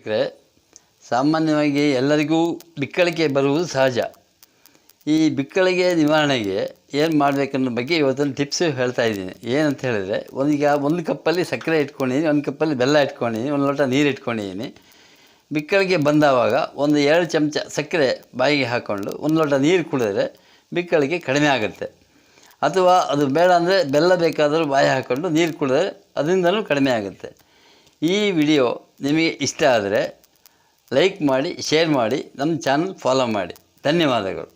ಯಾಕಂದರೆ ಸಾಮಾನ್ಯವಾಗಿ ಎಲ್ಲರಿಗೂ ಬಿಕ್ಕಳಿಕೆ ಬರುವುದು ಸಹಜ. ಈ ಬಿಕ್ಕಳಿಗೆ ನಿವಾರಣೆಗೆ ಏನು ಮಾಡಬೇಕನ್ನೋ ಬಗ್ಗೆ ಇವತ್ತೊಂದು ಟಿಪ್ಸು ಹೇಳ್ತಾ ಇದ್ದೀನಿ. ಏನಂತ ಹೇಳಿದರೆ, ಒಂದು ಕಪ್ಪಲ್ಲಿ ಸಕ್ಕರೆ ಇಟ್ಕೊಂಡಿದ್ದೀನಿ, ಒಂದು ಕಪ್ಪಲ್ಲಿ ಬೆಲ್ಲ ಇಟ್ಕೊಂಡಿದ್ದೀನಿ, ಒಂದು ಲೋಟ ನೀರು ಇಟ್ಕೊಂಡಿದ್ದೀನಿ. ಬಿಕ್ಕಳಿಗೆ ಬಂದಾವಾಗ ಒಂದು 2 ಚಮಚ ಸಕ್ಕರೆ ಬಾಯಿಗೆ ಹಾಕ್ಕೊಂಡು 1 ಲೋಟ ನೀರು ಕುಡಿದ್ರೆ ಬಿಕ್ಕಳಿಗೆ ಕಡಿಮೆ ಆಗುತ್ತೆ. ಅಥವಾ ಅದು ಬೇಡ ಅಂದರೆ ಬೆಲ್ಲ ಬೇಕಾದರೂ ಬಾಯಿ ಹಾಕ್ಕೊಂಡು ನೀರು ಕುಡಿದ್ರೆ ಅದರಿಂದಲೂ ಕಡಿಮೆ ಆಗುತ್ತೆ. ಈ ವಿಡಿಯೋ ನಿಮಗೆ ಇಷ್ಟ ಆದರೆ ಲೈಕ್ ಮಾಡಿ, ಶೇರ್ ಮಾಡಿ, ನಮ್ಮ ಚಾನಲ್ ಫಾಲೋ ಮಾಡಿ. ಧನ್ಯವಾದಗಳು.